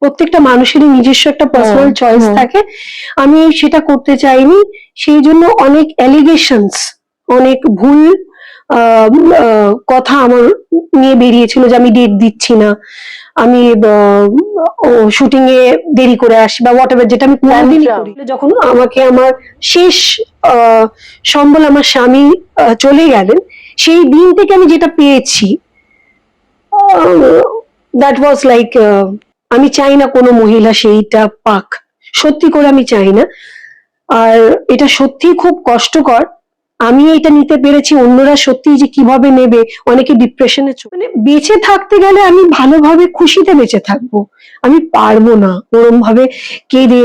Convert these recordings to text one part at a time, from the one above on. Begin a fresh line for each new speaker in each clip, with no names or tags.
প্রত্যেকটা মানুষেরই নিজস্ব একটা পার্সোনাল চয়েস থাকে, আমি সেটা করতে চাইনি। সেই জন্য অনেক অ্যালিগেশনস, অনেক ভুল কথা আমার নিয়ে বেরিয়েছিল, যে আমি ডেট দিচ্ছি না, আমি শুটিং এ দেরি করে আসি বা হোয়াট এভার, যেটা আমি কোনোদিনই করি। যখন আমাকে আমার শেষ সম্বল আমার স্বামী চলে গেলেন, সেই দিন থেকে আমি যেটা পেয়েছি, দ্যাট ওয়াজ লাইক, আমি চাই না কোনো মহিলা সেইটা পাক, সত্যি করে আমি চাই না। আর এটা সত্যি খুব কষ্টকর, আমি এটা নিতে পেরেছি, অন্যরা সত্যি যে কিভাবে নেবে, অনেকে ডিপ্রেশনে, মানে বেঁচে থাকতে গেলে আমি ভালোভাবে খুশিতে বেঁচে থাকবো, আমি পারবো না ওরম ভাবে কেঁদে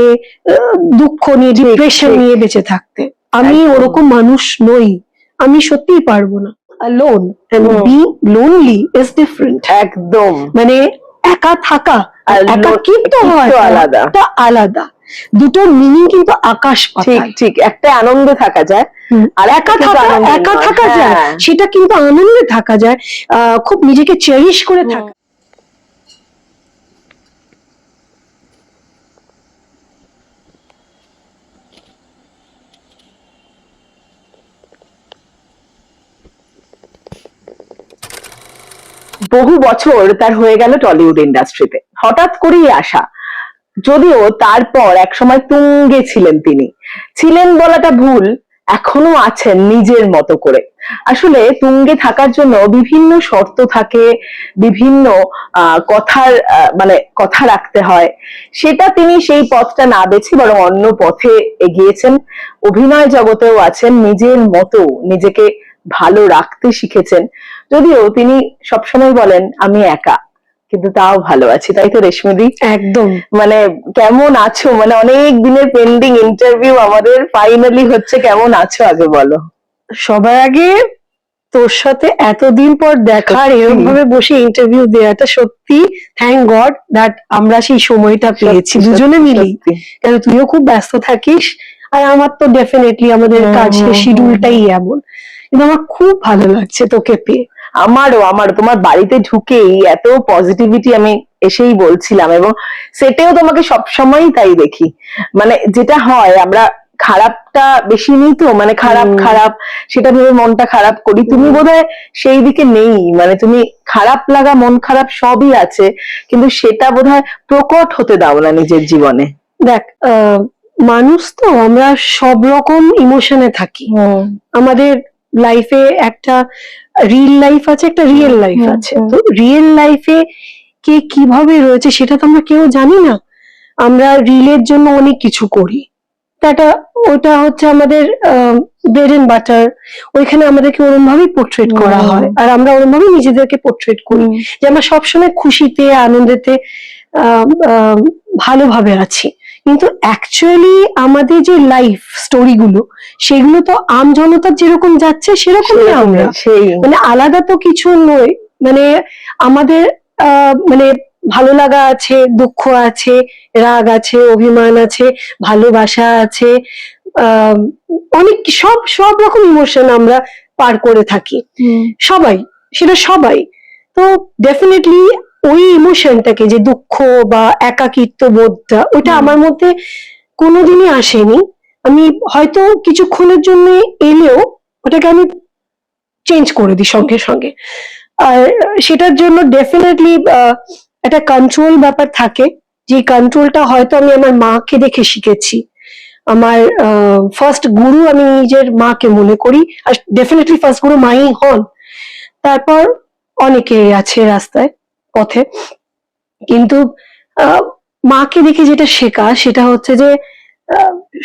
দুঃখ নিয়ে ডিপ্রেশন নিয়ে বেঁচে থাকতে, আমি ওরকম মানুষ নই, আমি সত্যিই পারবো না। alone and being lonely is different,
একদম,
মানে একা থাকা আর একাকিত্ব
আলাদা,
আলাদা, দুটোর মিনিং কিন্তু আকাশ পাতাল।
ঠিক, একটা আনন্দে থাকা যায়
আর একা থাকা যায়, সেটা কিন্তু আনন্দে থাকা যায়, খুব নিজেকে চেরিশ করে থাকা।
বহু বছর তার হয়ে গেল টলিউড ইন্ডাস্ট্রিতে, হঠাৎ করেই আসা, যদিও তারপর একসময় তুঙ্গে ছিলেন, তিনি ছিলেন বলাটা ভুল, এখনো আছেন নিজের মতো করে। আসলে তুঙ্গে থাকার জন্য বিভিন্ন শর্ত থাকে, বিভিন্ন কথার মানে কথা রাখতে হয়, সেটা তিনি সেই পথটা না বেছে বরং অন্য পথে এগিয়েছেন। অভিনয় জগতেও আছেন, নিজের মতো নিজেকে ভালো রাখতে শিখেছেন। যদিও তিনি সবসময় বলেন আমি একা, কিন্তু তাও ভালো আছি, তাই তো রেশমিদি?
একদম।
মানে কেমন আছো, মানে অনেক দিনের পেন্ডিং ইন্টারভিউ আমাদের ফাইনালি হচ্ছে, কেমন আছো আগে বলো?
সবার আগে তোর সাথে এতদিন পর দেখার, এরকম ভাবে বসে ইন্টারভিউ দেওয়াটা সত্যি থ্যাংক গড দ্যাট আমরা সেই সময়টা পেয়েছি দুজনে মিলেই, কারণ তুইও খুব ব্যস্ত থাকিস আর আমার তো ডেফিনেটলি আমাদের কাজের শিডিউলটাই এমন, কিন্তু আমার খুব ভালো লাগছে তোকে পেয়ে।
আমারও তোমার বাড়িতে ঢুকেই এত পজিটিভিটি আমি এসেই বলছিলাম, এবং সেটাও তোমাকে সবসময়ই তাই দেখি, মানে যেটা হয় আমরা খারাপটা বেশি নিই তো, মানে খারাপ সেটা ভেবে মনটা খারাপ করি, তুমি বোধহয় সেই দিকে নেই, মানে তুমি খারাপ লাগা মন খারাপ সবই আছে, কিন্তু সেটা বোধহয় প্রকট হতে দাও না নিজের জীবনে।
দেখ, মানুষ তো আমরা সব রকম ইমোশনে থাকি, আমাদের লাইফে একটা রিল লাইফ আছে, একটা রিয়েল লাইফ আছে, তো রিয়েল লাইফে কে কিভাবে রয়েছে সেটা তো আমরা কেউ জানি না, আমরা রিলের জন্য অনেক কিছু করি, ওটা হচ্ছে আমাদের ব্রেড এন্ড বাটার, ওইখানে আমাদেরকে ওরম ভাবেই পোর্ট্রেট করা হয়, আর আমরা ওরম ভাবেই নিজেদেরকে পোর্ট্রেট করি যে আমরা সবসময় খুশিতে আনন্দেতে ভালোভাবে আছি, কিন্তু অ্যাকচুয়ালি আমাদের যে লাইফ স্টোরি গুলো, সেগুলো তো আম জনতার যেরকম যাচ্ছে সেরকমই আমরা, মানে আলাদা তো কিছু নয়, মানে আমাদের মানে ভালো লাগা আছে, দুঃখ আছে, রাগ আছে, অভিমান আছে, ভালোবাসা আছে, অনেক সব রকম ইমোশন আমরা পার করে থাকি সবাই, সেটা সবাই। তো ডেফিনেটলি ওই ইমোশনটাকে, যে দুঃখ বা একাকিত্ব বোধটা, ওটা আমার মধ্যে কোনোদিনই আসেনি, আমি হয়তো কিছুক্ষণের জন্য এলেও ওটাকে আমি চেঞ্জ করে দিই সঙ্গে সঙ্গে, আর সেটার জন্য ডেফিনেটলি একটা কন্ট্রোল ব্যাপার থাকে, যে কন্ট্রোলটা হয়তো আমি আমার মাকে দেখে শিখেছি, আমার ফার্স্ট গুরু আমি নিজের মাকে মনে করি, আর ডেফিনেটলি ফার্স্ট গুরু মাই হন, তারপর অনেকে আছে রাস্তায় পথে, কিন্তু মাকে দেখে যেটা শেখা সেটা হচ্ছে যে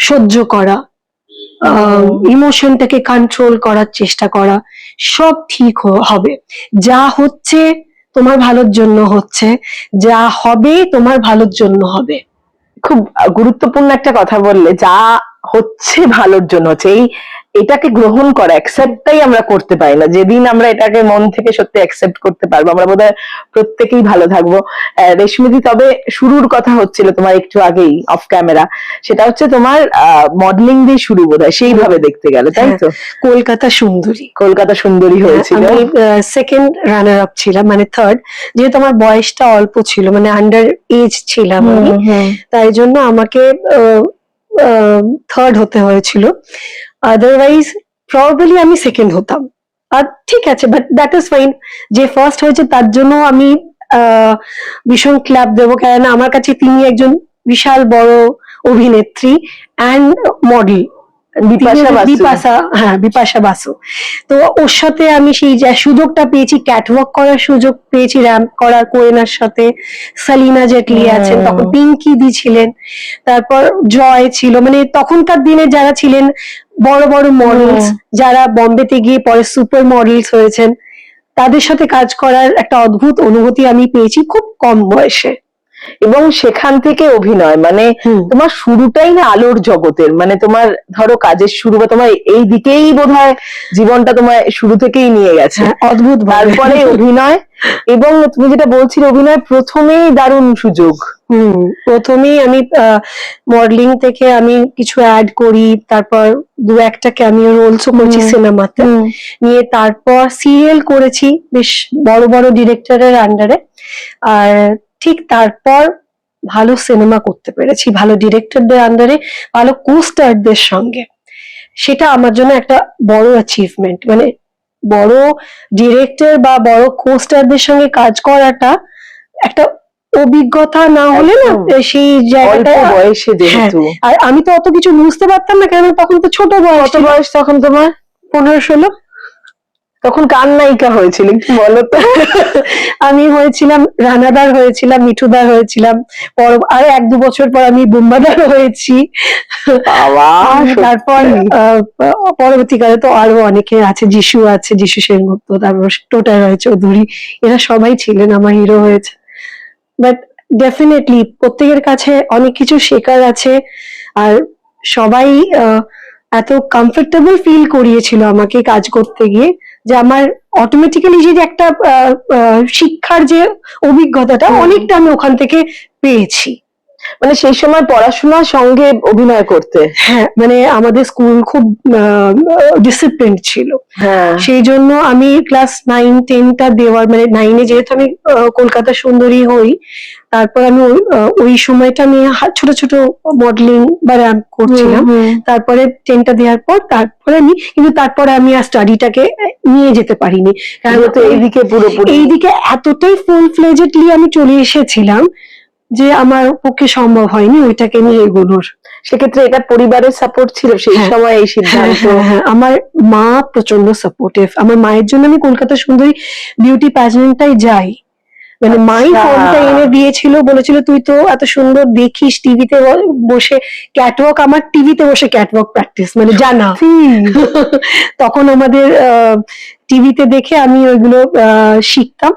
সহ্য করা, ইমোশনটাকে কন্ট্রোল করার চেষ্টা করা, সব ঠিক হবে, যা হচ্ছে তোমার ভালোর জন্য হচ্ছে, যা হবে তোমার ভালোর জন্য হবে।
খুব গুরুত্বপূর্ণ একটা কথা বললে, যা হচ্ছে ভালোর জন্য হচ্ছে, এই এটাকে গ্রহণ করা, অ্যাকসেপ্টটাই আমরা করতে পারি না। যেদিন আমরা এটাকে মন থেকে সত্যি অ্যাকসেপ্ট করতে পারবো, আমরা বোধহয় প্রত্যেকেই ভালো থাকবো। রেশমিদি, তবে শুরুর কথা হচ্ছিল তোমার একটু আগেই অফ ক্যামেরা, সেটা হচ্ছে তোমার মডেলিং দিয়ে শুরু বোধহয়, সেইভাবে দেখতে গেলে, তাই তো?
কলকাতা সুন্দরী,
কলকাতা সুন্দরী হয়েছিল।
আমি সেকেন্ড রানার আপ ছিলাম, মানে থার্ড, যেহেতু আমার বয়সটা অল্প ছিল, মানে আন্ডার এজ ছিলাম আমি, তাই জন্য আমাকে থার্ড হতে হয়েছিল। আদারওয়াইজ প্রবাবলি আমি সেকেন্ড হতাম। আর ঠিক আছে, বাট দ্যাট ইজ ফাইন। যে ফার্স্ট হয়েছে তার জন্য আমি ভীষণ ক্ল্যাপ দেবো, কেননা আমার কাছে তিনি একজন বিশাল বড় অভিনেত্রী অ্যান্ড মডেল। বিপাশা বাসু। তো ওর সাথে আমি সেই যে সুযোগটা পেয়েছি, ক্যাটওয়াক করার সুযোগ পেয়েছি, র্যাম্প করার, কোয়েনার সাথে। সালিনা জেটলি আছেন, তখন পিঙ্কি দি ছিলেন, তারপর জয় ছিল, মানে তখনকার দিনে যারা ছিলেন বড় বড় মডেলস, যারা বম্বেতে গিয়ে পরে সুপার মডেলস হয়েছেন, তাদের সাথে কাজ করার একটা অদ্ভুত অনুভূতি আমি পেয়েছি খুব কম বয়সে।
এবং সেখান থেকে অভিনয়, মানে তোমার শুরুটাই না আলোর জগতের, মানে তোমার ধরো কাজের শুরু বা তোমার এই দিকেই বোধহয় জীবনটা তোমার শুরু থেকেই নিয়ে গেছে,
অদ্ভুত।
তারপরে অভিনয়, এবং তুমি যেটা বলছিলে অভিনয় প্রথমেই দারুণ সুযোগ।
প্রথমেই আমি মডেলিং থেকে আমি কিছু অ্যাড করি, তারপর দু একটা ক্যামিও রোলসও করেছি সিনেমাতে, নিয়ে তারপর সিরিয়াল করেছি বেশ বড় বড় ডিরেক্টরের আন্ডারে। আর ঠিক তারপর ভালো সিনেমা করতে পেরেছি ভালো ডিরেক্টরদের আন্ডারে, ভালো কোস্টারদের সঙ্গে। সেটা আমার জন্য একটা বড় অ্যাচিভমেন্ট, মানে বড় ডিরেক্টর বা বড় কোস্টারদের সঙ্গে কাজ করাটা একটা অভিজ্ঞতা না হলে না সেই জায়গাটা
বয়সে যেহেতু।
আর আমি তো অত কিছু বুঝতে পারতাম না, কেন তখন তো ছোট বয়স।
কত বয়স তখন তোমার?
15-16।
তখন কার নায়িকা হয়েছিল একটু বলো তো?
আমি হয়েছিলাম রানাদার, হয়েছিলাম মিঠুদার, হয়েছিলাম আর 1-2 বছর পর আমি বুম্বাদার হয়েছি। তারপর পরবর্তীকালে তো আরো অনেকে আছে, যিশু আছে, যিশু সেনগুপ্ত, তারপর টোটা রয় চৌধুরী, এরা সবাই ছিলেন আমার হিরো হয়েছে। বাট ডেফিনেটলি প্রত্যেকের কাছে অনেক কিছু শেখার আছে, আর সবাই এত কমফোর্টেবল ফিল করিয়েছিল আমাকে কাজ করতে গিয়ে, যে আমার অটোমেটিক্যালি যে একটা শিক্ষার যে অভিজ্ঞতাটা অনেকটা আমি ওখান থেকে পেয়েছি।
মানে সেই সময় পড়াশোনার সঙ্গে অভিনয় করতে,
হ্যাঁ, মানে আমাদের স্কুল খুব ডিসিপ্লিন ছিল, সেই জন্য আমি ক্লাস 9-10টা দেওয়ার, মানে 9-এ যেহেতু আমি কলকাতা সুন্দরী হই, তারপর আমি ওই সময়টা আমি ছোট ছোট মডেলিং বা র্যাম্প করছিলাম। তারপরে 10টা দেওয়ার পর তারপরে আমি আর স্টাডিটাকে নিয়ে যেতে পারিনি, কারণ এইদিকে এতটাই ফুল ফ্লেজেডলি আমি চলে এসেছিলাম যে আমার পক্ষে সম্ভব হয়নি ওইটাকে নিয়ে এগোনোর।
সেক্ষেত্রে এটা পরিবারের সাপোর্ট ছিল সেই সময় এই সিদ্ধান্ত?
আমার মা প্রচন্ড সাপোর্টিভ। আমার মায়ের জন্য আমি কলকাতা সুন্দরী বিউটি প্যাজেন্টটাই যাই, মানে মাই ফোনটা এনে দিয়েছিল, বলেছিল তুই তো এত সুন্দর দেখিস টিভিতে বসে ক্যাটওয়াক, আমার টিভিতে বসে ক্যাটওয়াক প্র্যাকটিস, মানে জানা। তখন আমাদের টিভিতে দেখে আমি ওইগুলো শিখতাম।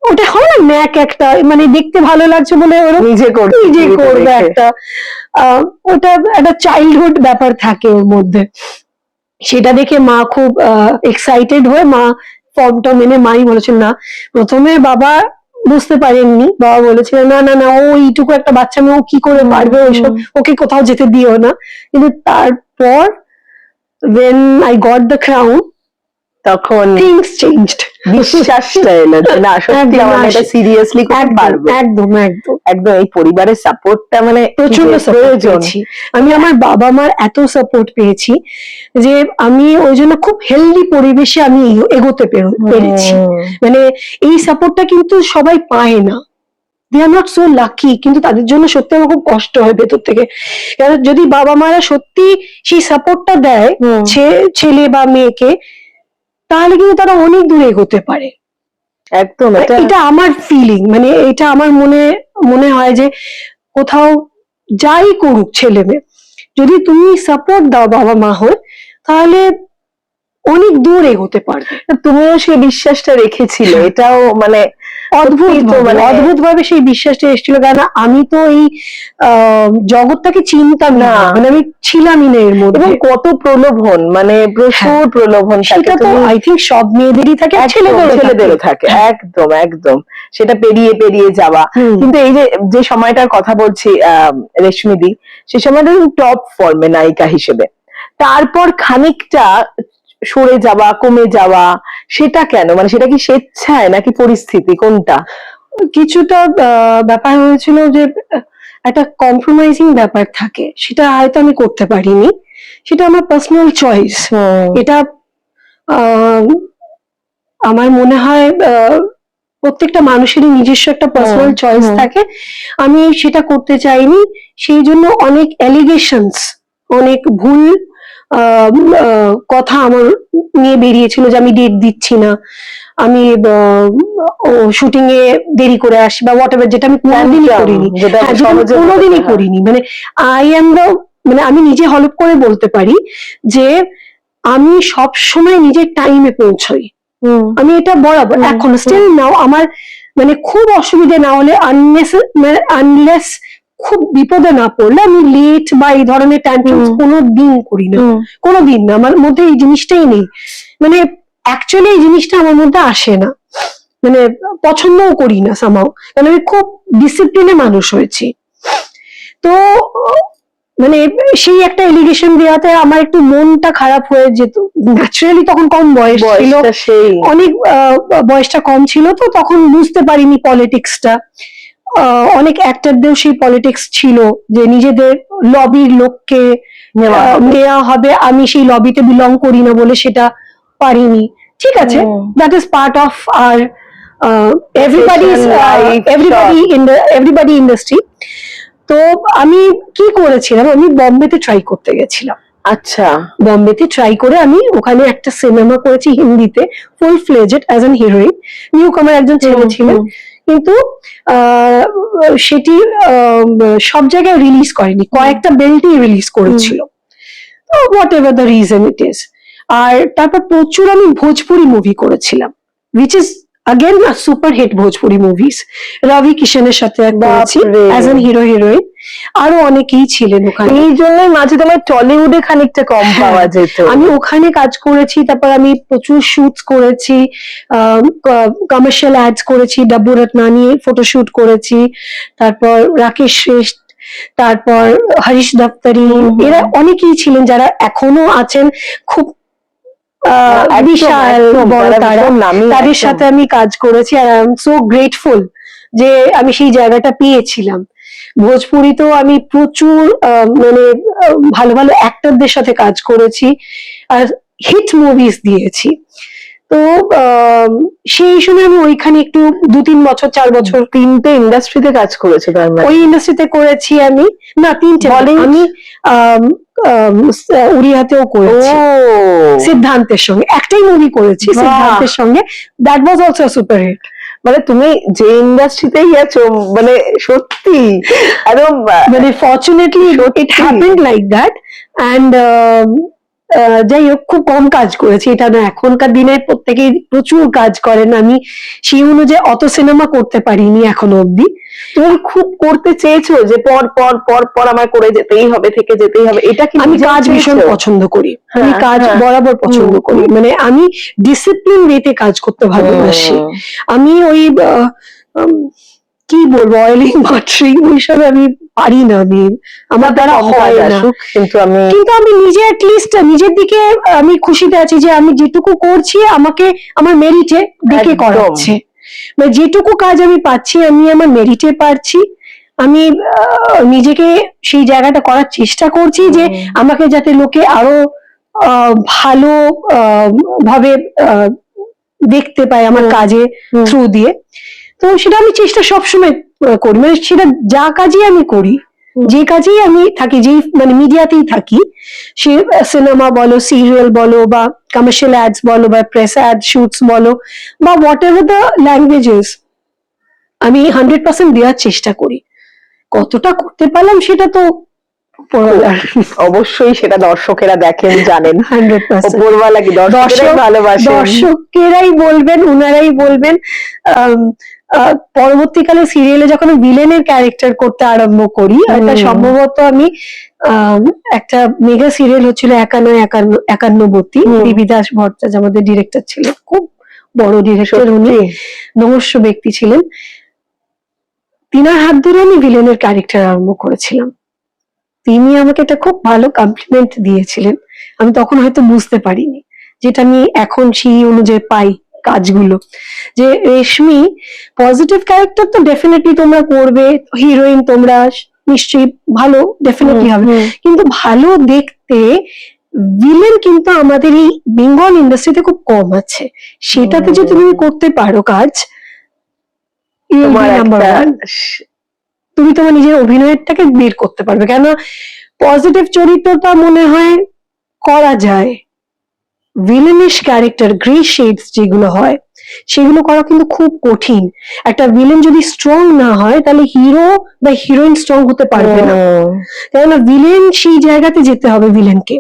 ওটা হয় না ন্যাক একটা, মানে দেখতে ভালো লাগছে বলে নিজে করবে একটা, ওটা একটা চাইল্ডহুড ব্যাপার থাকে ওর মধ্যে। সেটা দেখে মা খুব এক্সাইটেড হয়ে মা ফর্মটা মেনে মাই বলেছিল না, প্রথমে বাবা বুঝতে পারেননি, বাবা বলেছিল না না না, ও এইটুকু একটা বাচ্চা মেয়ে, ও কি করে পারবে ওইসব, ওকে কোথাও যেতে দিও না। কিন্তু তারপর when I got the crown, তখন things changed,
বিশ্বাসটা এলো না সত্যি আমার এটা সিরিয়াসলি করতে পারবো।
একদম একদম
একদম এই পরিবারের সাপোর্টটা মানে
প্রচন্ড সাপোর্ট পেয়েছি আমি, আমার বাবা মার এত সাপোর্ট পেয়েছি যে আমি ওই জন্য খুব হেলদি পরিবেশে আমি এগোতে পেরেছি। মানে এই সাপোর্টটা কিন্তু সবাই পায় না, they are not so lucky, কিন্তু তাদের জন্য সত্যি আমার খুব কষ্ট হয় ভেতর থেকে। কারণ যদি বাবা মারা সত্যি সেই সাপোর্টটা দেয় ছেলে বা মেয়েকে, তাহলে কিন্তু তারা অনেক দূরে এগোতে পারে।
একদম,
এটা আমার ফিলিং, মানে এটা আমার মনে হয় যে কোথাও যাই করুক ছেলে মেয়ে, যদি তুমি সাপোর্ট দাও বাবা মা হয়ে, তাহলে অনেক দূর এগোতে পারবে।
তুমিও সেই বিশ্বাসটা রেখেছিলে, এটাও মানে
অদ্ভুত ভাবে সেই বিশ্বাসটা এসেছিল, কারণ আমি তো এই জগৎটাকে চিনতাম না, মানে আমি ছিলামই না এর মধ্যে।
এবং কত প্রলোভন, মানে প্রচুর প্রলোভন থাকে,
সেটা তো আই থিঙ্ক সব মেয়েদেরই থাকে,
ছেলেদেরও থাকে, একদম একদম সেটা পেরিয়ে পেরিয়ে যাওয়া। কিন্তু এই যে সময়টার কথা বলছি রেশমিদি, সে সময়টা টপ ফর্মে নায়িকা হিসেবে, তারপর খানিকটা সরে যাওয়া, কমে যাওয়া, সেটা কেন? মানে সেটা কি স্বেচ্ছায় নাকি পরিস্থিতি, কোনটা?
কিছুটা ব্যাপার হয়েছিল যে একটা কম্প্রোমাইজিং ব্যাপার থাকে, সেটা হয়তো আমি করতে পারিনি, সেটা আমার পার্সোনাল চয়েস। এটা আমার মনে হয় প্রত্যেকটা মানুষেরই নিজস্ব একটা পার্সোনাল চয়েস থাকে, আমি সেটা করতে চাইনি। সেই জন্য অনেক অ্যালিগেশনস, অনেক ভুল কথা আমার নিয়ে বেরিয়েছিল, যে আমি ডেট দিচ্ছি না, আমি শুটিং এ দেরি করে আসি বা হোয়াট এভার, যেটা আমি কোনোদিনই করিনি, কোনোদিনই করিনি। মানে আই এম দ্য, মানে আমি নিজে হলপ করে বলতে পারি যে আমি সব সময় নিজের টাইমে পৌঁছাই, আমি এটা বরাবর এখন স্টিল নাও। আমার মানে খুব অসুবিধা না হলে, আনলেস খুব বিপদে না পড়লে, আমি লেট বা এই ধরনের ট্যান্ট্রামস কোনোদিন করি না, কোনোদিন না। আমার মধ্যে এই জিনিসটাই নেই, মানে অ্যাকচুয়ালি এই জিনিসটা আমার মধ্যে আসে না, মানে পছন্দও করি না সামাও, কারণ আমি খুব ডিসিপ্লিনে মানুষ হয়েছি। তো মানে সেই একটা এলিগেশন দেওয়াতে আমার একটু মনটা খারাপ হয়ে যেত। ন্যাচারালি তখন কম বয়স ছিল, অনেক বয়সটা কম ছিল, তো তখন বুঝতে পারিনি পলিটিক্সটা। অনেক অ্যাক্টরদেরও সেই পলিটিক্স ছিল যে নিজেদের লবির লোককে নেওয়া হবে, আমি সেই লবিতে বিলং করি না বলে সেটা পারিনি। ঠিক আছে, that is part of our everybody industry. তো আমি কি করেছিলাম, আমি বম্বেতে ট্রাই করতে গেছিলাম।
আচ্ছা,
বম্বেতে ট্রাই করে আমি ওখানে একটা সিনেমা করেছি হিন্দিতে, full fledged as an heroine, newcomer একজন ছেলে ছিলেন, কিন্তু সেটি সব জায়গায় রিলিজ করেনি, কয়েকটা বেল্টই রিলিজ করেছিল, তো whatever the reason it is. আর তারপর প্রচুর আমি ভোজপুরি মুভি করেছিলাম, which is again a super hit Bhojpuri movies. Ravi কিশনের সাথে করেছি অ্যাজ এন হিরো হিরোইন, আরো অনেকেই ছিলেন ওখানে।
এই জন্যই মাঝে তোমার টলিউডে খানিকটা কম পাওয়া যেত।
আমি ওখানে কাজ করেছি, তারপর আমি প্রচুর শুটস করেছি, কমার্শিয়াল অ্যাডস করেছি, ডাব্বু রত্নানি ফটোশুট করেছি, তারপর রাকেশ শ্রেষ্ঠ, তারপর হরিশ দপ্তরি, এরা অনেকেই ছিলেন যারা এখনো আছেন, খুব বিশাল বড় তারা, তাদের সাথে আমি কাজ করেছি। আর আই এম সো গ্রেটফুল যে আমি সেই জায়গাটা পেয়েছিলাম। ভোজপুরিতেও আমি প্রচুর মানে ভালো ভালো অ্যাক্টরদের সাথে কাজ করেছি আর হিট মুভিজ দিয়েছি। তো সেই সময় আমি ওইখানে একটু 2-3 বছর 4 বছর
3টে ইন্ডাস্ট্রিতে কাজ করেছো তার মানে?
ওই ইন্ডাস্ট্রিতে করেছি আমি, না 3টে, আমি উড়িয়াতেও করেছি সিদ্ধান্তের সঙ্গে, একটাই মুভি করেছি সিদ্ধান্তের সঙ্গে, that was also super hit.
মানে তুমি যে ইন্ডাস্ট্রিতেই আছো, মানে সত্যি একদম,
মানে fortunately it happened like that. And যাই হোক, খুব কম কাজ করেছি এটা না, এখনকার দিনে প্রত্যেকেই প্রচুর কাজ করেন, আমি সেই অনুযায়ী অত সিনেমা করতে পারিনি এখনো অব্দি।
তুমি খুব করতে চেয়েছো যে পর পর পর পর আমার করে যেতেই হবে, থেকে যেতেই হবে, এটা কি?
আমি কাজ ভীষণ পছন্দ করি, আমি কাজ বরাবর পছন্দ করি, মানে আমি ডিসিপ্লিন ওয়েতে কাজ করতে ভালোবাসি। আমি ওই কি বলবো, অয়েলিং বাটারিং ওইসব আমি পারি না, আমি আমার দ্বারা হয় না। কিন্তু আমি নিজে অ্যাটলিস্ট নিজের দিকে আমি খুশিতে আছি যে আমি যেটুকু করছি আমাকে আমার মেরিটে দিকে করাচ্ছে, মানে যেটুকু কাজ আমি পাচ্ছি আমি আমার মেরিটে পারছি, আমি নিজেকে সেই জায়গাটা করার চেষ্টা করছি যে আমাকে যাতে লোকে আরো ভালো ভাবে দেখতে পায় আমার কাজে থ্রু দিয়ে। তো সেটা আমি চেষ্টা সবসময় করি, মানে সেটা যা কাজই আমি করি, যে কাজেই আমি থাকি, যেই মানে মিডিয়াতেই থাকি, সে সিনেমা বলো, সিরিয়াল বলো, বা কমার্শিয়াল অ্যাডস বলো, বা প্রেস অ্যাড শুটস বলো, বা হোয়াট এভার দ্য ল্যাঙ্গুয়েজেস, আমি 100% দেওয়ার চেষ্টা করি। কতটা করতে পারলাম সেটা তো উপরওয়ালার।
অবশ্যই সেটা দর্শকেরা দেখেন, জানেন
100%।
উপরওয়ালা কি দর্শকেরাই ভালোবাসেন।
দর্শকেরাই বলবেন, উনারাই বলবেন। আম, পরবর্তীকালে সিরিয়ালে যখন ভিলেনের ক্যারেক্টার করতে আরম্ভ করি, এটা সম্ভবত আমি একটা মেগা সিরিয়াল হচ্ছিল একান্নবতী, দেবীদাস ভট্টাচার্য আমাদের ডিরেক্টর ছিলেন, খুব বড় ডিরেক্টর উনি, নমস্য ব্যক্তি ছিলেন। তিনার হাত ধরে আমি ভিলেনের ক্যারেক্টার আরম্ভ করেছিলাম। তিনি আমাকে একটা খুব ভালো কমপ্লিমেন্ট দিয়েছিলেন, আমি তখন হয়তো বুঝতে পারিনি, যেটা আমি এখন সেই অনুযায়ী পাই কাজগুলো, যে রেশমি পজিটিভ ক্যারেক্টার তো ডেফিনেটলি তোমরা করবে, হিরোইন তোমরা নিশ্চয়ই ভালো ডেফিনেটলি হবে, কিন্তু ভালো দেখতে ভিলেন কিন্তু আমাদের এই বেঙ্গল ইন্ডাস্ট্রিতে খুব কম আছে। সেটাতে যদি তুমি করতে পারো কাজ, তুমি তোমার নিজের অভিনয়টাকে বের করতে পারবে। কেন পজিটিভ চরিত্রটা মনে হয় করা যায়, ভিলেনিশ ক্যারেক্টার গ্রে শেডস যেগুলো হয় সেগুলো করা কিন্তু খুব কঠিন। একটা ভিলেন যদি স্ট্রং না হয় তাহলে হিরো বা হিরোইন স্ট্রং হতে পারবে না, কেননা ভিলেন সেই জায়গাতে যেতে হবে ভিলেনকে,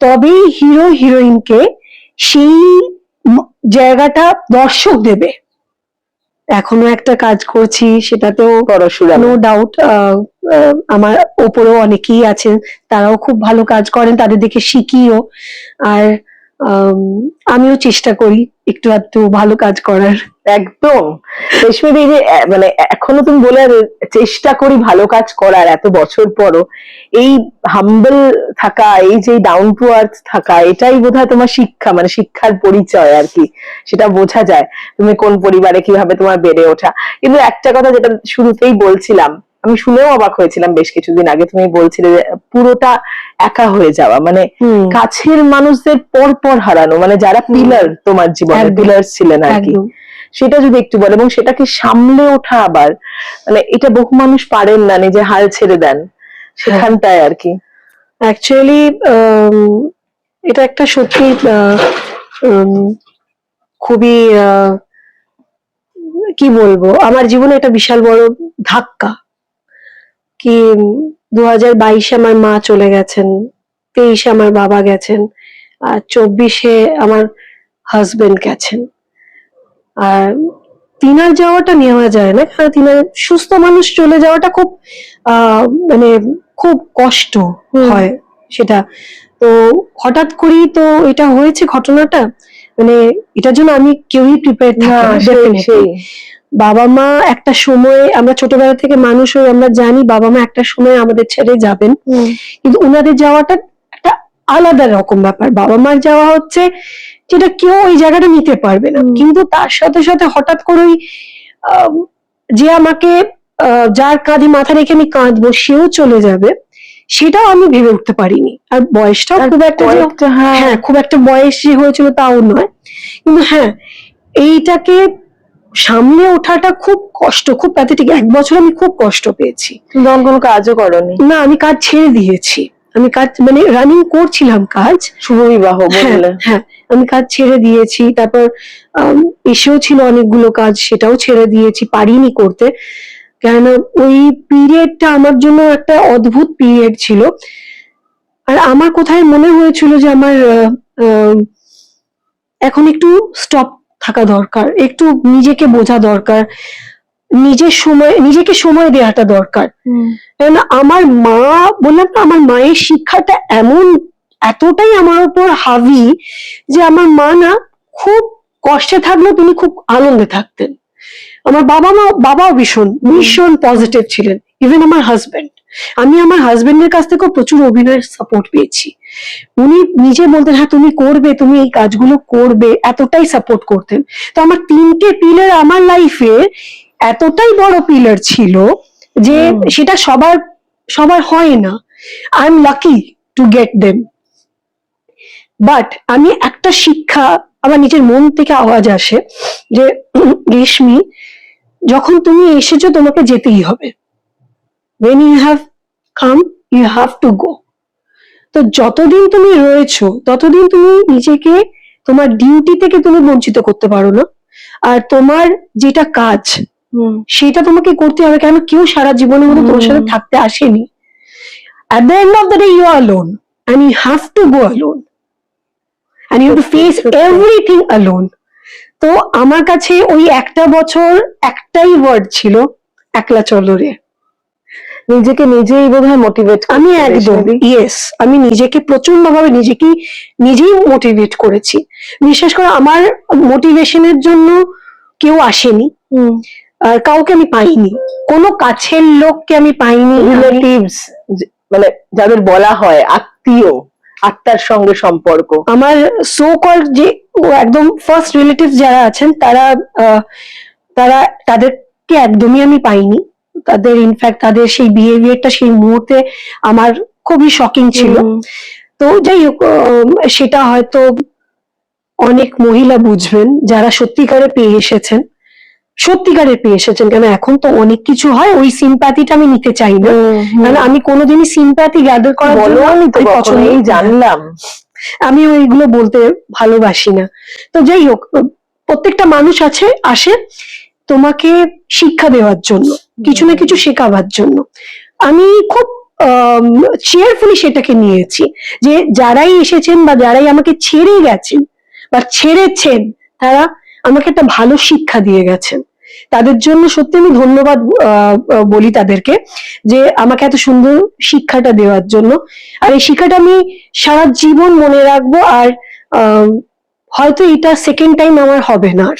তবেই হিরো হিরোইনকে সেই জায়গাটা দর্শক দেবে। এখনো একটা কাজ করছি, সেটাতেও নো ডাউট আমার ওপরেও অনেকেই আছেন, তারাও খুব ভালো কাজ করেন, তাদের দেখে শিখিও। আর আমিও চেষ্টা করি একটু আধটু ভালো কাজ করার।
একদম রেশমি দি, যে মানে এখনো তুমি বলে চেষ্টা করি ভালো কাজ করার, এত বছর পরও এই হাম্বল থাকা, এই যে ডাউন টু আর্থ থাকা, এটাই বোধহয় তোমার শিক্ষা, মানে শিক্ষার পরিচয় আর কি, সেটা বোঝা যায় তুমি কোন পরিবারে কিভাবে তোমার বেড়ে ওঠা। কিন্তু একটা কথা যেটা শুরুতেই বলছিলাম, আমি শুনেও অবাক হয়েছিলাম বেশ কিছুদিন আগে, তুমি বলছিলে যে পুরোটা একা হয়ে যাওয়া, মানে কাছের মানুষদের পর পর হারানো, মানে যারা পিলার তোমার জীবনে, পিলার ছিলেন আর কি, সেটা যদি একটু বলে, এবং সেটাকে সামলে ওঠা আবার, মানে এটা বহু মানুষ পারেন না, নিজে হাল ছেড়ে দেন সেখানটায় আর কি।
অ্যাকচুয়ালি এটা একটা সত্যি খুবই কি বলবো, আমার জীবনে একটা বিশাল বড় ধাক্কা। কি 2022 আমার মা চলে গেছেন, 23 আমার বাবা গেছেন, আর 24 আমার হাজবেন্ড গেছেন। আর তিনার যাওয়াটা নেওয়া যায় না, কারণ তিনার সুস্থ মানুষ চলে যাওয়াটা খুব মানে খুব কষ্ট হয় সেটা। তো হঠাৎ করেই তো এটা হয়েছে ঘটনাটা, মানে এটার জন্য আমি কেউই প্রিপেয়ার থাকি। বাবা মা একটা সময়, আমরা ছোটবেলা থেকে মানুষ হয়ে আমরা জানি বাবা মা একটা সময় আমাদের ছেড়ে যাবেন, কিন্তু উনাদের যাওয়াটা একটা আলাদা রকম ব্যাপার। বাবা মার যাওয়া হচ্ছে যেটা কেউ ওই জায়গাটা নিতে পারবে না, কিন্তু তার সাথে সাথে হঠাৎ করেই যে আমাকে যার কাঁধে মাথা রেখে আমি কাঁদবো সেও চলে যাবে, সেটাও আমি ভেবে উঠতে পারিনি। আর বয়সটাও খুব একটা হ্যাঁ খুব একটা বয়স যে হয়েছিল তাও নয়, কিন্তু হ্যাঁ এইটাকে সামনে ওঠাটা খুব কষ্ট, খুব প্যাথেটিক। 1 বছর আমি খুব কষ্ট পেয়েছি।
তখন কোনো কাজও করনি?
না, আমি কাজ ছেড়ে দিয়েছি। আমি কাজ মানে রানিং করছিলাম কাজ,
শুভ বিবাহ বললে।
হ্যাঁ আমি কাজ ছেড়ে দিয়েছি, তারপর এসেও ছিল অনেকগুলো কাজ, সেটাও ছেড়ে দিয়েছি, পারিনি করতে। কেননা ওই পিরিয়ডটা আমার জন্য একটা অদ্ভুত পিরিয়ড ছিল। আর আমার কোথায় মনে হয়েছিল যে আমার এখন একটু স্টপ থাকা দরকার, একটু নিজেকে বোঝা দরকার, নিজেকে সময় দেওয়াটা দরকার। কারণ আমার মা, বললাম না, আমার মায়ের শিক্ষাটা এতটাই আমার উপর হাবি যে আমার মা না খুব কষ্টে থাকলেও তিনি খুব আনন্দে থাকতেন। আমার বাবাও ভীষণ ভীষণ পজিটিভ ছিলেন, ইভেন আমার হাজবেন্ড। আমি আমার হাজবেন্ডের কাছ থেকেও প্রচুর অভিনয়ের সাপোর্ট পেয়েছি। উনি নিজে বলতেন হ্যাঁ তুমি করবে, তুমি এই কাজগুলো করবে, এতটাই সাপোর্ট করতেন। তো আমার 3টে পিলার আমার লাইফে এতটাই বড় পিলার ছিল যে সেটা সবার হয় না। I am lucky to get them. But আমি একটা শিক্ষা, আমার নিজের মন থেকে আওয়াজ আসে যে রেশমি, যখন তুমি এসেছো তোমাকে যেতেই হবে। when you have come you have to go। তো যতদিন তুমি রয়েছো ততদিন তুমি নিজেকে তোমার ডিউটি থেকে তুমি বঞ্চিত করতে পারো না। আর তোমার যেটা কাজ সেটা তোমাকে করতে হবে, কেন কেউ সারা জীবনের মধ্যে তোমার সাথে থাকতে আসেনি। at the end of the day you are alone and you have to go alone and you have to face everything alone. তো আমার কাছে ওই একটা বছর একটাই ওয়ার্ড ছিল, একলা চলো রে।
নিজেকে নিজেই বোধহয় মোটিভেট,
আমি একদম ইয়েস, আমি নিজেকে প্রচন্ড ভাবে নিজেই মোটিভেট করেছি। বিশেষ করে আমার মোটিভেশনের জন্য কেউ আসেনি, আর কাউকে আমি পাইনি, কোনো কাছের লোককে আমি পাইনি।
রিলেটিভস মানে যাদের বলা হয় আত্মীয়, আত্মার সঙ্গে সম্পর্ক,
আমার সো কল যে একদম ফার্স্ট রিলেটিভ যারা আছেন তাদেরকে একদমই আমি পাইনি। তাদের ইনফ্যাক্ট তাদের সেই বিহেভিয়ারটা সেই মুহূর্তে আমার খুবই শকিং ছিল। তো যাই হোক, সেটা হয়তো অনেক মহিলা বুঝবেন যারা সত্যিকারে পেয়ে এসেছেন, কেন এখন তো অনেক কিছু হয়, ওই সিম্প্যাথিটা আমি নিতে চাই না, কারণ আমি কোনোদিনই সিম্প্যাথি গ্যাদার করার জন্য
জানলাম,
আমি ওইগুলো বলতে ভালোবাসি না। তো যাই হোক, প্রত্যেকটা মানুষ আসে তোমাকে শিক্ষা দেওয়ার জন্য, কিছু না কিছু শেখাবার জন্য। আমি খুব চেয়ারফুলি সেটাকে নিয়েছি যে যারাই এসেছেন বা যারাই আমাকে ছেড়ে গেছেন বা ছেড়েছেন, তারা আমাকে একটা ভালো শিক্ষা দিয়ে গেছেন। তাদের জন্য সত্যি আমি ধন্যবাদ বলি তাদেরকে, যে আমাকে এত সুন্দর শিক্ষাটা দেওয়ার জন্য। আর এই শিক্ষাটা আমি সারা জীবন মনে রাখবো। আর হয়তো এটা সেকেন্ড টাইম আমার হবে না। আর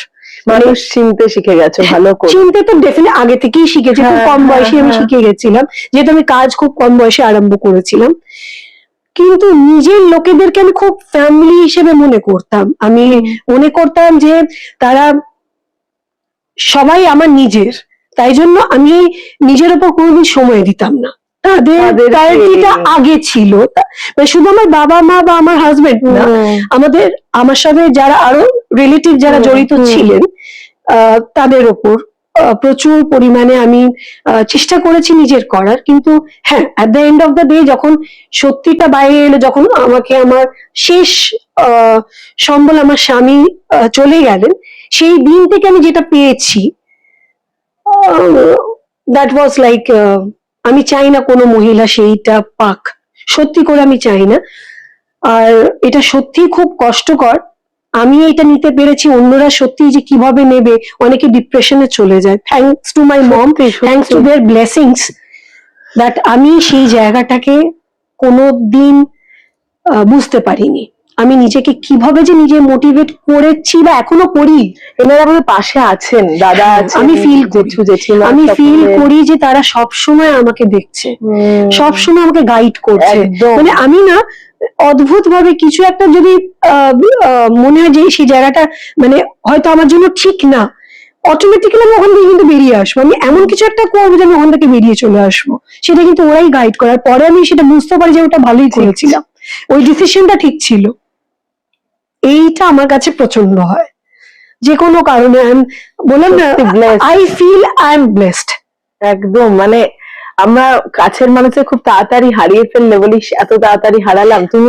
মানুষ চিনতে শিখে গেছে, ভালো করে
চিনতে তো ডেফিনেটলি আগে থেকেই শিখেছি, খুব কম বয়সে আমি শিখে গেছিলাম, যেহেতু আমি কাজ খুব কম বয়সে আরম্ভ করেছিলাম। কিন্তু নিজের লোকেদেরকে আমি খুব ফ্যামিলি হিসেবে মনে করতাম। আমি মনে করতাম যে তারা সবাই আমার নিজের, তাই জন্য আমি নিজের উপর কোনোদিন সময় দিতাম না। তাদের প্রায়োরিটিটা আগে ছিল, মানে শুধু আমার বাবা মা বা আমার হাজবেন্ড না, আমার সাথে যারা আরো রিলেটিভ যারা জড়িত ছিলেন তাদের ওপর প্রচুর পরিমাণে আমি চেষ্টা করেছি নিজের করার। কিন্তু হ্যাঁ, at the end of the day যখন সত্যিটা বাইরে এলো, যখন আমাকে আমার শেষ সম্বল আমার স্বামী চলে গেলেন, সেই দিন থেকে আমি যেটা পেয়েছি, দ্যাট ওয়াজ লাইক, আমি চাই না কোনো মহিলা সেইটা পাক, সত্যি করে আমি চাই না। আর এটা সত্যি খুব কষ্টকর, আমি এটা নিতে পেরেছি, অন্যরা সত্যি যে কিভাবে নেবে, অনেকে ডিপ্রেশনে চলে যায়। Thanks to my mom, thanks to their blessings, that আমি সেই জায়গাটাকে কোনোদিন বুঝতে পারিনি। আমি নিজেকে কিভাবে যে নিজে মোটিভেট করেছি বা এখনো করি,
এনারা আমাদের পাশে আছেন, দাদা আছেন,
আমি ফিল করি যে তারা সব সময় আমাকে দেখছে, সব সময় আমাকে গাইড করছে। মানে আমি না অদ্ভুত ভাবে কিছু একটা যদি মনে হয় যে সেই জায়গাটা মানে হয়তো আমার জন্য ঠিক না, অটোমেটিক্যালি আমি ওখান থেকে কিন্তু বেরিয়ে আসবো। আমি এমন কিছু একটা করবো যে আমি ওখান থেকে বেরিয়ে চলে আসবো, সেটা কিন্তু ওরাই গাইড করার পরে আমি সেটা বুঝতে পারি যে ওটা ভালোই করেছিলাম, ওই ডিসিশনটা ঠিক ছিল। এইটা আমার কাছে প্রচন্ড হয় যে কোনো কারণে। বললাম না, I feel I am blessed.
একদম, মানে আমরা কাছের মানুষের খুব তাড়াতাড়ি হারিয়ে ফেললে বলি এত তাড়াতাড়ি হারালাম। তুমি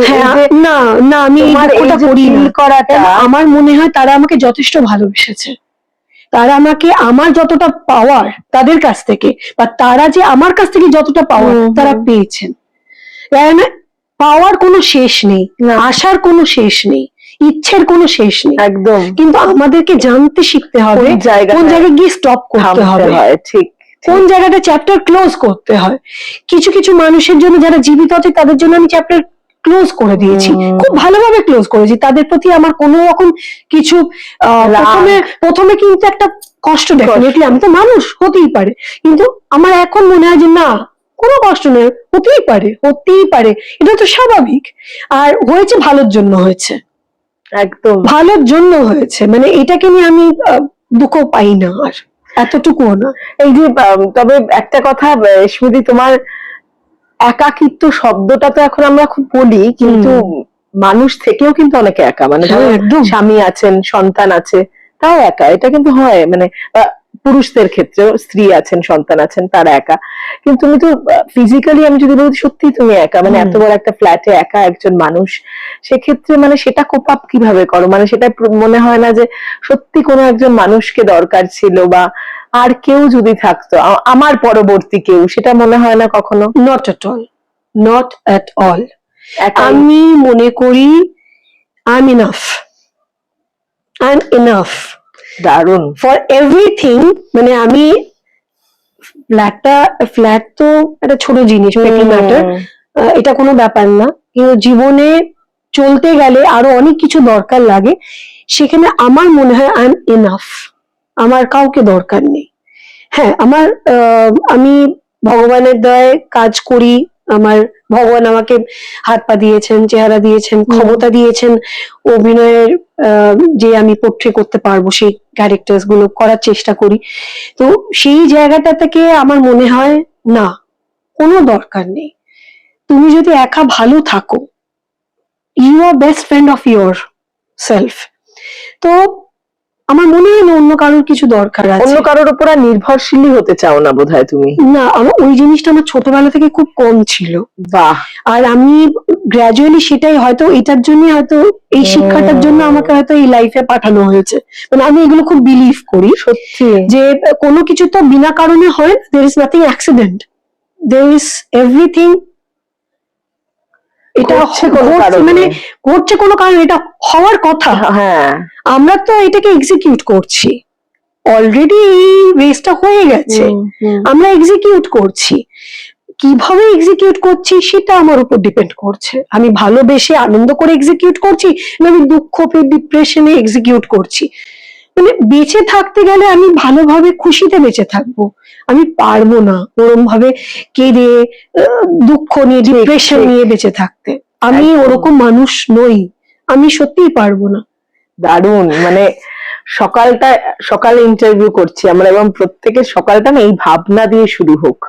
না না, আমি এটা করি করাটা, আমার মনে হয় তারা আমাকে যথেষ্ট ভালোবেসেছে, তারা আমাকে আমার যতটা পাওয়ার তাদের কাছ থেকে, বা তারা যে আমার কাছ থেকে যতটা পাওয়ার তারা পেয়েছেন। পাওয়ার কোনো শেষ নেই, আশার কোনো শেষ নেই, ইচ্ছের কোনো শেষ নেই,
একদম।
কিন্তু আমাদেরকে জানতে শিখতে হবে কোন জায়গায় গিয়ে স্টপ করতে হবে,
ঠিক
কোন জায়গাটা চ্যাপ্টার ক্লোজ করতে হয়। কিছু কিছু মানুষের জন্য যারা জীবিত আছে তাদের জন্য আমি চ্যাপ্টার ক্লোজ করে দিয়েছি, খুব ভালোভাবে ক্লোজ করেছি। তাদের প্রতি আমার কোনো রকম কিছু প্রথমে কিন্তু একটা কষ্ট, ডেফিনেটলি আমি তো মানুষ, হতেই পারে, কিন্তু আমার এখন মনে হয় যে না, কোনো কষ্ট নেই, হতেই পারে, এটা তো স্বাভাবিক। আর হয়েছে ভালোর জন্য হয়েছে,
একদম
ভালোর জন্য হয়েছে, মানে এটাকে নিয়ে আমি দুঃখ পাই না আর এতটুকুও না।
এই যে তবে একটা কথা স্মৃতি, তোমার একাকিত্ব শব্দটা তো এখন আমরা খুব বলি, কিন্তু মানুষ থেকেও কিন্তু অনেকে একা, মানে স্বামী আছেন, সন্তান আছে, তাও একা। এটা কিন্তু হয়, মানে পুরুষদের ক্ষেত্রেও স্ত্রী আছেন, সন্তান আছেন, তারা একা। কিন্তু তুমি তো ফিজিক্যালি, আমি যদি বলি সত্যি তুমি একা, মানে এত বড় একটা ফ্ল্যাটে একা একজন মানুষ, সেক্ষেত্রে মানে সেটা কোপ আপ কিভাবে করো? মানে সেটা মনে হয় না যে সত্যি কোনো একজন মানুষকে দরকার ছিল, বা আর কেউ যদি থাকতো, আমার পরবর্তী কেউ, সেটা মনে হয় না কখনো?
Not at all, not at all. আমি মনে করি I am enough, I am enough
দারুণ
ফর এভরিথিং। মানে আমি ফ্ল্যাট তো একটা ছোট জিনিস, পেটি ম্যাটার, এটা কোনো ব্যাপার না, কিন্তু জীবনে চলতে গেলে আরো অনেক কিছু দরকার লাগে। সেখানে আমার মনে হয় আই এম ইনাফ, আমার কাউকে দরকার নেই। হ্যাঁ, আমি ভগবানের দয়ায় কাজ করি, আমার ভগবান আমাকে হাত পা দিয়েছেন, চেহারা দিয়েছেন, ক্ষমতা দিয়েছেন অভিনয়ের, যে আমি পোট্রে করতে পারবো সেই ক্যারেক্টার্স গুলো করার চেষ্টা করি। তো সেই জায়গাটা থেকে আমার মনে হয় না, কোনো দরকার নেই। তুমি যদি একা ভালো থাকো, you are best friend of yourself. তো আমার মনে হয় না অন্য কারোর কিছু দরকার আছে।
অন্য কারোর উপর আর নির্ভরশীলই হতে চাও না বোধহয় তুমি।
না, আমার ওই জিনিসটা আমার ছোটবেলা থেকে খুব কম ছিল।
বাহ।
আর আমি গ্রাজুয়ালি সেটাই হয়তো এটার জন্য, হয়তো এই শিক্ষাটার জন্য আমাকে হয়তো এই লাইফে পাঠানো হয়েছে। মানে আমি এগুলো খুব বিলিভ করি
সত্যি,
যে কোনো কিছু তো বিনা কারণে হয় না। There is nothing accident, there is everything. এটা মানে ঘটছে কোনো কারণে, এটা হওয়ার কথা।
হ্যাঁ,
আমরা তো এটাকে এক্সিকিউট করছি, অলরেডি এই রেসটা হয়ে গেছে, আমরা এক্সিকিউট করছি। কিভাবে এক্সিকিউট করছি সেটা আমার উপর ডিপেন্ড করছে। আমি ভালোবেসে আনন্দ করে এক্সিকিউট করছি, না আমি দুঃখ পেয়ে ডিপ্রেশনে এক্সিকিউট করছি। মানে বেঁচে থাকতে গেলে আমি ভালোভাবে খুশিতে বেঁচে থাকবো, আমি পারবো না ওরম ভাবে কেঁদে দুঃখ নিয়ে ডিপ্রেশন নিয়ে বেঁচে থাকতে। আমি ওরকম মানুষ নই, আমি সত্যিই পারবো না।
দারুণ। মানে সকালে ইন্টারভিউ করছি আমরা, এবং প্রত্যেকের সকালটা না এই ভাবনা দিয়ে শুরু হোক,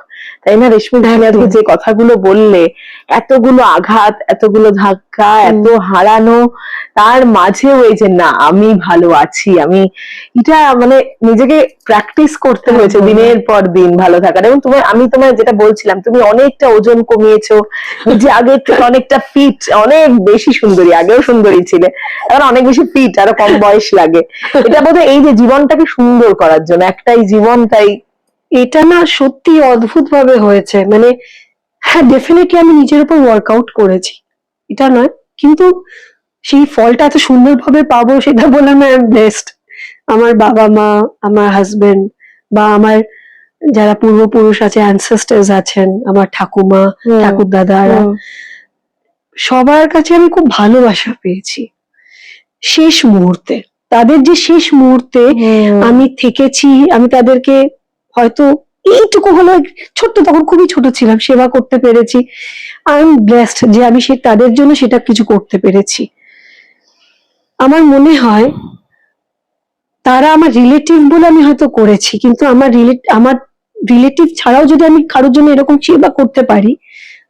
তাই না রেশমি? তুমি আজকে যে কথাগুলো বললে, এতগুলো আঘাত, এতগুলো ধাক্কা, এত হারানো, তার মাঝেও এই যে না আমি ভালো আছি, এটা মানে নিজেকে প্র্যাকটিস করতে হয়েছে দিনের পর দিন ভালো থাকার। এবং আমি তোমায় যেটা বলছিলাম, তুমি অনেকটা ওজন কমিয়েছো, যে আগের থেকে অনেকটা ফিট, অনেক বেশি সুন্দরী, আগেও সুন্দরী ছিলে, এখন অনেক বেশি ফিট, আরো কম বয়স লাগে। এটা বোধহয় এই যে জীবনটাকে সুন্দর করার জন্য, একটাই জীবন, তাই
এটা না সত্যি অদ্ভুত ভাবে হয়েছে। মানে হ্যাঁ, ডেফিনেটলি আমি নিজের উপর ওয়ার্কআউট করেছি, এটা নয়, কিন্তু সেই ফলটা এত সুন্দরভাবে পাবো সেটা বলে আমি ব্লেসড। আমার বাবা মা, আমার হাজবেন্ড, বা আমার যারা পূর্বপুরুষ আছে, অ্যানসেস্টার্স আছেন, আমার ঠাকুমা, ঠাকুর দাদারা, সবার কাছে আমি খুব ভালোবাসা পেয়েছি শেষ মুহূর্তে। তাদের যে শেষ মুহূর্তে আমি থেকেছি, আমি তাদেরকে হয়তো এইটুকু হলো, ছোট্ট, তখন খুবই ছোট ছিলাম, সেবা করতে পেরেছি। আই এম ব্লেসড যে আমি তাদের জন্য সেটা কিছু করতে পেরেছি। আমার মনে হয় তারা আমার রিলেটিভ বলে আমি হয়তো করেছি, কিন্তু আমার রিলেটিভ ছাড়াও যদি আমি কারোর জন্য এরকম সেবা করতে পারি,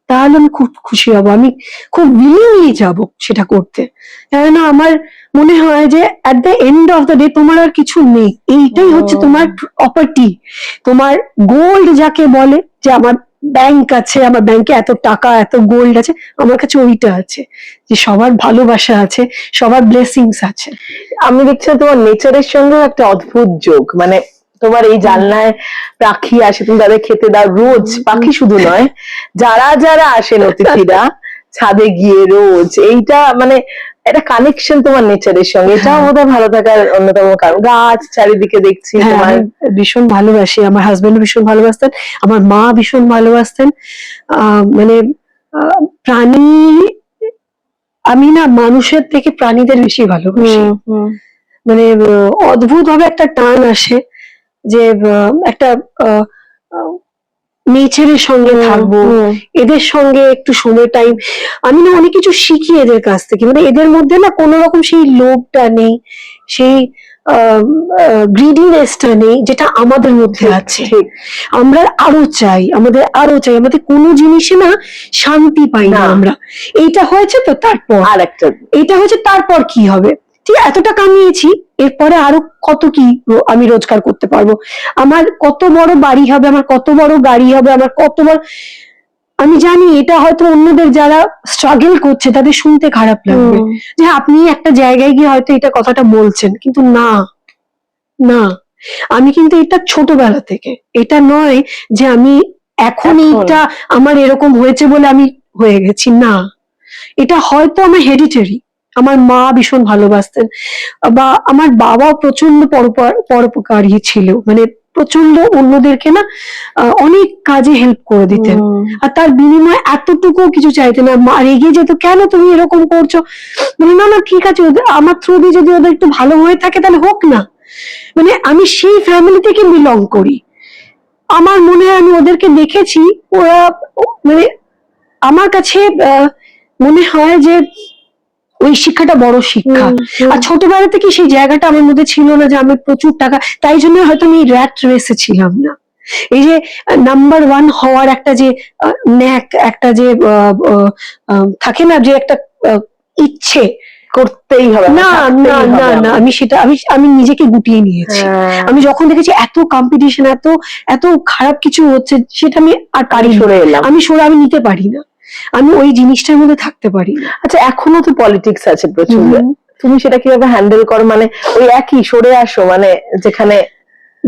তাহলে আমি খুব খুশি হব, আমি খুব উইলিংলি যাব সেটা করতে। কেননা আমার মনে হয় যে at the end of the day তোমার আর কিছু নেই, এইটাই হচ্ছে তোমার প্রপার্টি, তোমার গোল্ড যাকে বলে, যে আমার ব্যাংক আছে, আমার ব্যাংকে এত টাকা, এত গোল্ড আছে, আমার কাছে ওইটা আছে, যে সবার ভালোবাসা আছে, সবার ব্লেসিংস আছে।
আমি দেখছি তোমার নেচারের সঙ্গে একটা অদ্ভুত যোগ। মানে তোমার এই জানলায় পাখি আসে, তুমি তাদের খেতে দাও রোজ, পাখি শুধু নয়, যারা যারা আসেন অতিথিরা ছাদে গিয়ে রোজ, এইটা মানে একটা কানেকশন তোমার নেচারের সঙ্গে, এটাও বোধহয় ভালো থাকার অন্যতম কারণ। গাছ চারিদিকে দেখছি তোমার।
ভীষণ ভালোবাসি, আমার হাজবেন্ড ভীষণ ভালোবাসতেন, আমার মা ভীষণ ভালোবাসতেন। মানে প্রাণী, আমি না মানুষের থেকে প্রাণীদের বেশি ভালোবাসি। মানে অদ্ভুত ভাবে একটা টান আসে যে একটা নেচারের সঙ্গে থাকবো, এদের সঙ্গে একটু সময় টাইম। আমি না অনেক কিছু শিখি এদের কাছ থেকে। মানে এদের মধ্যে না কোনো রকম সেই লোভটা নেই, সেই গ্রিডিনেসটা নেই, যেটা আমাদের মধ্যে আছে। আমরা আরো চাই, আমাদের কোনো জিনিসে না শান্তি পাই না আমরা। এইটা হয়েছে তো তারপর
আর একটা,
এইটা হয়েছে তারপর কি হবে, ঠিক এতটা কামিয়েছি, এরপরে আরো কত কি আমি রোজগার করতে পারবো, আমার কত বড় বাড়ি হবে, আমার কত বড় গাড়ি হবে, আমার কত বড়। আমি জানি এটা হয়তো অন্যদের যারা স্ট্রাগল করছে তাদের শুনতে খারাপ লাগবে, যে আপনি একটা জায়গায় গিয়ে হয়তো এটা কথাটা বলছেন, কিন্তু না, আমি কিন্তু এটা ছোটবেলা থেকে, এটা নয় যে আমি এখন এইটা আমার এরকম হয়েছে বলে আমি হয়ে গেছি, না, এটা হয়তো আমার হেরিটেরি। আমার মা ভীষণ ভালোবাসতেন, বা আমার বাবা প্রচন্ড পরোপকারী ছিল, মানে প্রচন্ড অন্যদেরকে না অনেক কাজে হেল্প করে দিতেন, আর তার বিনিময়ে এতটুকু কিছু চাইতেন না। মা রেগে যেত, কেন তুমি এরকম করছো, মানে না না ঠিক আছে, আমার থ্রু দিয়ে যদি ওদের একটু ভালো হয়ে থাকে তাহলে হোক না। মানে আমি সেই ফ্যামিলি থেকে বিলং করি, আমার মনে হয় আমি ওদেরকে দেখেছি, ওরা মানে আমার কাছে মনে হয় যে ওই শিক্ষাটা বড় শিক্ষা। আর ছোটবেলা থেকে সেই জায়গাটা আমার মধ্যে ছিল না যে আমি প্রচুর টাকা, তাই জন্য হয়তো আমি র্যাট রেসে ছিলাম না। এই যে নাম্বার ওয়ান হওয়ার একটা যে ন্যাক, একটা যে থাকে না যে একটা ইচ্ছে
করতেই হবে,
না না না না, আমি সেটা আমি নিজেকে গুটিয়ে নিয়েছি। আমি যখন দেখেছি এত কম্পিটিশন, এত এত খারাপ কিছু হচ্ছে, সেটা আমি আর পারি
সরে এলাম,
আমি নিতে পারি না, আমি ওই জিনিসটার মধ্যে থাকতে পারি না।
আচ্ছা, এখনো তো পলিটিক্স আছে প্রচুর, তুমি সেটা কিভাবে হ্যান্ডেল করো? মানে ওই একই সরে আসো, মানে যেখানে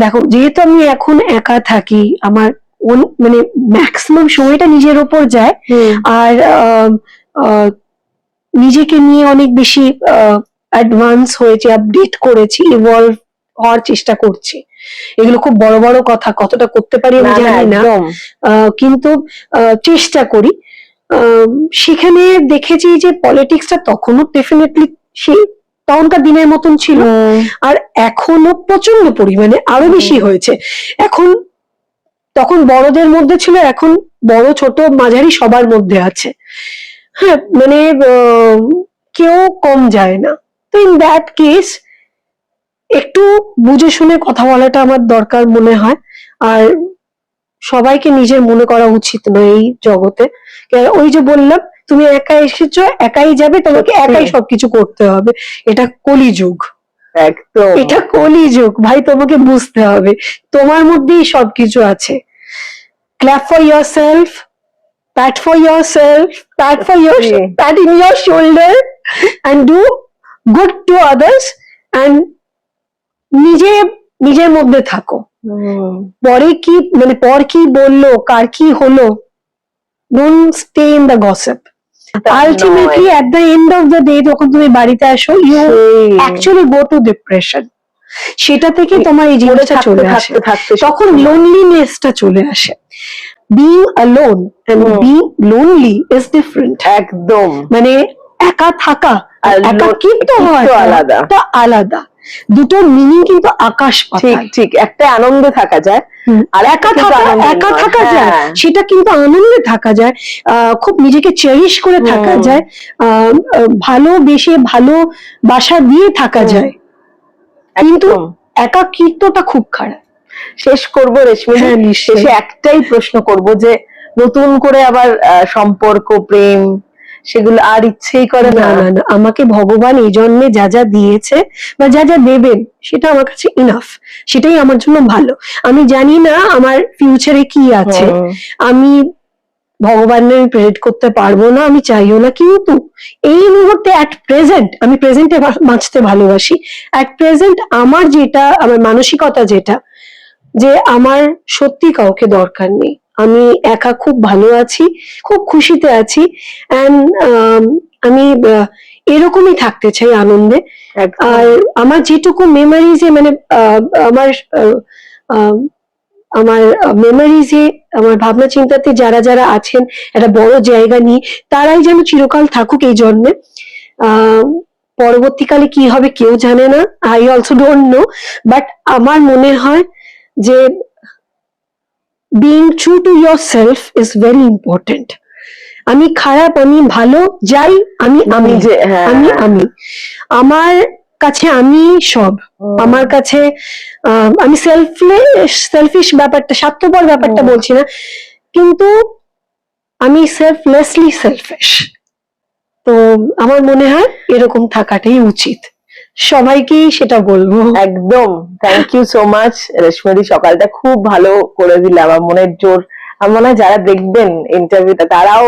দেখো, যেহেতু আমি এখন একা থাকি, আমার মানে ম্যাক্সিমাম সময়টা নিজের ওপর যায়, আর নিজেকে নিয়ে অনেক বেশি অ্যাডভান্স হয়েছে, আপডেট করেছি, ইভলভ হওয়ার চেষ্টা করছি। এগুলো খুব বড় বড় কথা, কতটা করতে পারি আমি জানি না, কিন্তু চেষ্টা করি। সেখানে দেখেছি যে পলিটিক্সটা তখনও ডেফিনেটলি সেই তখনকার দিনের মতন ছিল, আর এখনো প্রচন্ড পরিমাণে আরো বেশি হয়েছে। এখন তখন বড়দের মধ্যে ছিল, এখন বড় ছোট মাঝারি সবার মধ্যে আছে। হ্যাঁ, মানে কেউ কম যায় না। তো ইন দ্যাট কেস একটু বুঝে শুনে কথা বলাটা আমার দরকার মনে হয়, আর সবাইকে নিজের মনে করা উচিত নয় এই জগতে। ওই যে বললাম, তুমি একা এসেছো, একাই যাবে, তোমাকে একাই সবকিছু করতে হবে, এটা কলিযুগ।
একদম,
এটা কলিযুগ ভাই, তোমাকে বুঝতে হবে তোমার মধ্যেই সবকিছু আছে। Clap for yourself, pat for yourself, pat in your shoulder and do good to others, and নিজের মধ্যে থাকো। পরে কি, মানে পর কি বললো, কার কি হলো, don't stay in the gossip. Ultimately at the end of the day, যখন তুমি বাড়িতে আসো, you actually go to depression. সেটা থেকে তোমার এই জিনিসটা চলে আসে, তখন লোনলিনেসটা চলে আসে। being alone and being lonely is different.
একদম,
মানে একা থাকা আর একাকিত্ব হওয়াটা আলাদা, দুটোর মিনিং কিন্তু আকাশ পাতাল।
ঠিক ঠিক, একটা আনন্দে থাকা যায়, আর
একা থাকা যায়, সেটা কিন্তু আনন্দে থাকা যায়, খুব নিজেকে চেরিশ করে থাকা যায়, ভালোবেসে ভালোবাসা দিয়ে থাকা যায়, কিন্তু একাকিত্বটা খুব খারাপ।
শেষ করব রেশমি, শেষে একটাই প্রশ্ন করব যে নতুন করে আবার সম্পর্ক, প্রেম, সেগুলো আর ইচ্ছেই করে না?
না না, আমাকে ভগবান এই জন্মে যা যা দিয়েছে বা যা যা দেবেন, সেটা আমার কাছে ইনাফ, সেটাই আমার জন্য ভালো। আমি জানি না আমার ফিউচারে কি আছে, আমি ভগবানের প্রেডিক্ট করতে পারবো না, আমি চাইও না, কিন্তু এই মুহূর্তে অ্যাট প্রেজেন্ট আমি প্রেজেন্টে বাঁচতে ভালোবাসি। অ্যাট প্রেজেন্ট আমার যেটা, আমার মানসিকতা যেটা, যে আমার সত্যি কাউকে দরকার নেই, আমি একা খুব ভালো আছি, খুব খুশিতে আছি, এন্ড আমি এরকমই থাকতে চাই আনন্দে। আর আমার যেটুকু মেমোরিজে, মানে আমার মেমোরিজে, আমার ভাবনা চিন্তাতে যারা যারা আছেন একটা বড় জায়গা নিয়ে, তারাই যেন চিরকাল থাকুক এই জন্মে। পরবর্তীকালে কি হবে কেউ জানে না, I also don't know, but আমার মনে হয় যে being true to yourself is very important. আমি খারাপ, আমি ভালো, যাই আমি আমার কাছে আমি সব, আমার কাছে আমি সেলফিশ ব্যাপারটা, স্বার্থপর ব্যাপারটা বলছি না, কিন্তু আমি সেলফলেসলি সেলফিশ। তো আমার মনে হয় এরকম থাকাটাই উচিত, সবাইকেই সেটা বলবো।
একদম, থ্যাংক ইউ সো মাচ রেশমিদি, সকালটা খুব ভালো করে দিলে আমার মনের জোর। আমার মনে হয় যারা দেখবেন ইন্টারভিউটা তারাও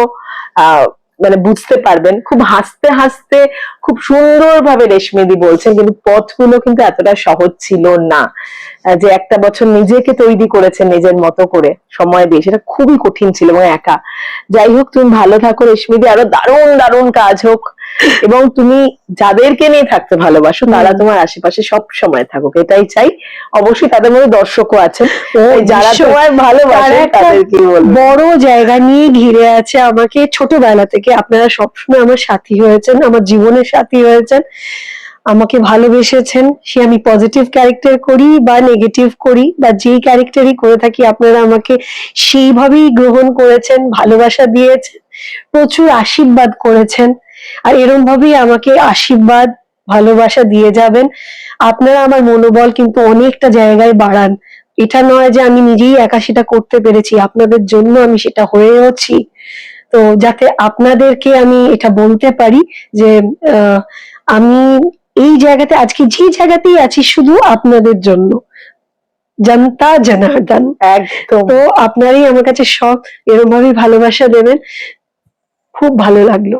মানে বুঝতে পারবেন। খুব হাসতে হাসতে খুব সুন্দরভাবে রেশমিদি বলছেন, কিন্তু পথগুলো কিন্তু এতটা সহজ ছিল না। যে একটা বছর নিজেকে তৈরি করেছেন নিজের মতো করে সময় দিয়ে, সেটা খুবই কঠিন ছিল এবং একা। যাই হোক, তুমি ভালো থাকো রেশমিদি, আরো দারুণ দারুণ কাজ হোক, এবং তুমি যাদেরকে নিয়ে থাকতে ভালোবাসো তারা তোমার আশেপাশে সব সময় থাকুক, এটাই চাই। অবশ্যই তাদের মধ্যে দর্শকও আছেন, যারা তোমার ভালোবাসে তাদেরকে বলবো।
বড় জায়গা নিয়ে ঘিরে আছে আমাকে ছোটবেলা থেকে। আপনারা সবসময় আমার সাথী হয়েছেন, আমার জীবনের সাথী হয়েছেন, আমাকে ভালোবেসেছেন। সে আমি পজিটিভ ক্যারেক্টার করি বা নেগেটিভ করি বা যেই ক্যারেক্টারই করে থাকি, আপনারা আমাকে সেইভাবেই গ্রহণ করেছেন, ভালোবাসা দিয়েছেন, প্রচুর আশীর্বাদ করেছেন, আর এরম ভাবেই আমাকে আশীর্বাদ ভালোবাসা দিয়ে যাবেন। আপনারা আমার মনোবল কিন্তু অনেকটা জায়গায় বাড়ান। এটা নয় যে আমি নিজেই একা সেটা করতে পেরেছি, আপনাদের জন্য আমি সেটা হয়েওছি। তো যাতে আপনাদেরকে আমি এটা বলতে পারি যে আমি এই জায়গাতে আজকে যে জায়গাতেই আছি শুধু আপনাদের জন্য, জনতা জনার্দন।
একদম।
তো আপনারাই আমার কাছে সব, এরকম ভাবে ভালোবাসা দেবেন। খুব ভালো লাগলো।